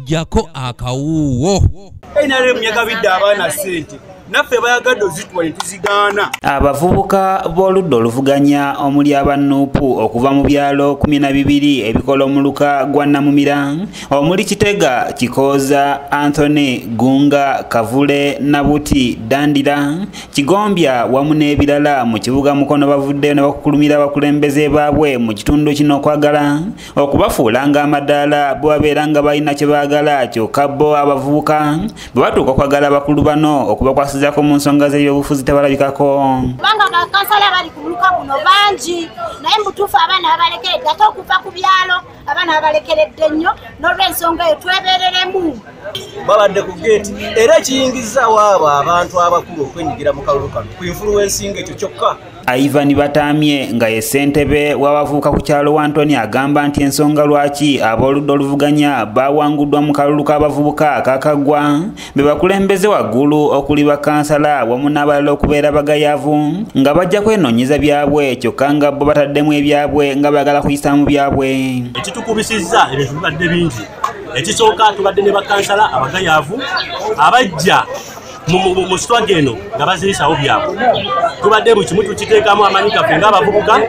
jako akawuwo NRM yagabidde abaana ssente naffe bayagadde ozitwa ne tuzigaana. Abavubuka b'oludda oluvuganya omuli abanuupu okuva mu byalo 12 ebikola omuluka gwa Namumira omuli Kitega, Kikooza, Anthony, Gunga, Kavule, Nabuti, Dandira, Kigombya wamu n'ebirala mu kibuga Mukono bavuddeyo ne bakukulumira abakulembeze baabwe mu kitundu kino okwagala okubafuula ng'amadaala bwe babeera nga balina kye baagala kyokka bo abavubuka bwe batuuka okwagala abakulu bano okubakwasa zako mu nsonga z'ebyobufuzi tebalabikako. Banga bakansala bali ku muluka guno bangi naye mutuufu abaana abalekeredde ate okuva ku byalo abaana abalekeredde nnyo n'olw'ensonga eyo twebereremu. Babadde ku geeti era ekiyingizaawo abo abantu abakulu okwenyigira mu kalulu kano ku influensinga ekyo kyokka. Ivan Batamye nga ye ssentebe w'abavubuka ku kyalo wa Antony agamba nti ensonga lwaki ab'oludda oluvuganya bawanguddwa mu kalulu k'abavubuka akakagwa be bakulembeze waggulu okuli bakansala wamu n'abalala okubeera bagayaavu nga bajja kwenoonyeza byabwe kyokka nga bo bataddemu ebyabwe nga baagala kuyisa mu byabwe. Ekitukubisizza ebintu bibadde bingi. Ekisooka tubadde ne bakansala abagayaavu abajja mu sitwage eno nga baziyisawo byabwe. Tubadde mu kimu tukiteekamu amanyi gaffe ng'abavubuka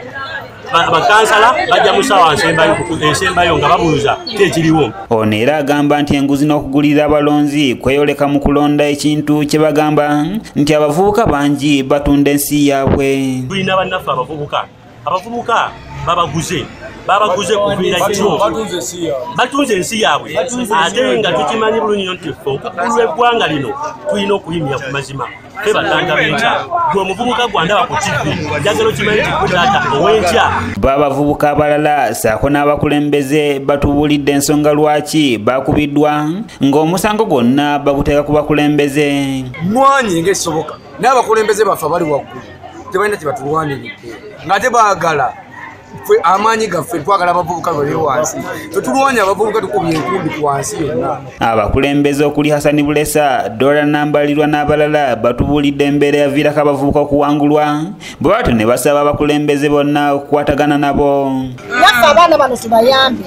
bakansala bajja mu ssaawa ensembayo nga babuuza tekiriwo. Ono era agamba nti enguzi n'okugulira abalonzi kweyoleka mu kulonda ekintu kye bagamba nti abavubuka bangi batunda ensi yaabwe. Tulina bannaffe abavubuka babaguze kuviira kyo batunze ensi yaabwe ate nga tukimanyi bulungi nnyo nti ffe okukulwa eggwanga lino tulina okuyimira ku mazima ffe batanga b'enkya gwe omuvubuka gwandaba ku TV njagala okimanyi tikutaata ow'enkya. Babavubuka abalala saako n'abakulembeze batubuulidde ensonga lwaki bakubiddwa ng'omusango gwonna baguteeka ku bakulembeze. Mmwanyi ng'ekisoboka n'abakulembeze baffe bali waggulu tebalina kye batulwaniridde ng'ate baagala amaanyi gaffe twagala abavubuka bali wansi tetulwanya abavubuka tukubye enkumbi ku wansi yonna. Abakulembeze okuli Hassan Bulesa, Dora Nambalirwa n'abalala batubuulidde embeera yaviirako abavubuka okuwangulwa bwe batyo ne basaba abakulembeze bonna okukwatagana nabo. Naffe abaana bano tubayambe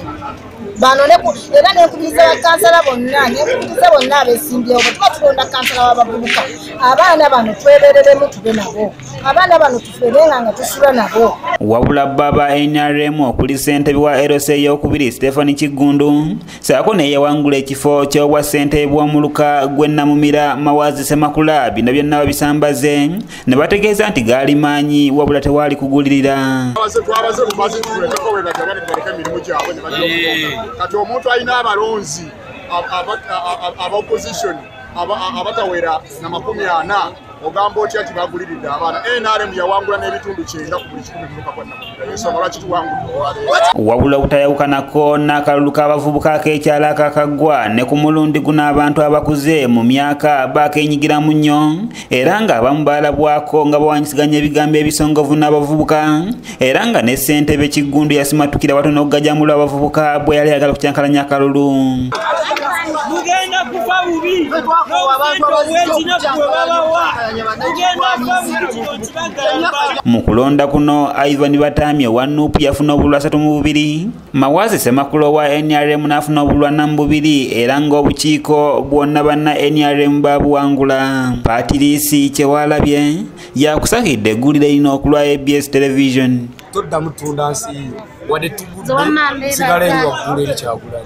bano era nekubiriza bakansala bonna nekubiriza bonna abesimbyewo bwetuba tulonda kansala w'abavubuka abaana bano twebereremu tube nabo abaana bano tuferenga nga tusula nabo. Wabula baba NRM okuli ssentebe wa LC ey'okubiri Stephen Kigundu saako naye yawangula ekifo ky'obwa ssentebe bw'omuluka gw'e Namumira Mawazi Semakula bino byonna babisambaze ne bategeeza nti gaali maanyi wabula tewaali kugulirira. Kati omuntu alina abalonzi aba opposition abatawera na 40 ogamba otya nti baguliridde abaana. NRM yawangula n'ebitundu 9 ku buli 10 muluka kwa Namumira. Ensonga lwaki tuwangula wabula obutayawukanako n'akalulu k'abavubuka ak'ekyalo akakaggwa ne ku mulundi guno abantu abakuze mu myaka bakeenyigiramu nnyo era ng'abamu baalabwako nga bawanyisiganya ebigambo ebisongovu n'abavubuka era nga ne ssentebe Kigundu yasimatukira watono okugajamula abavubuka bwe yali ayagala kucyankalanya akalulu. Mugenda kufa bubi mu kulonda kuno Ivan Batamye wa NUP yafuna obululu 32, Mawazi Semakula wa NRM n'afuna obululu 42 era ng'obukiiko bwonna banna NRM babuwangula. Patrice Kyewalabye yakusakidde eggulire lino okulwa ABS Television. Toddamu tunda nsi wadde tugudde sigala eri waggulu eri kyagula.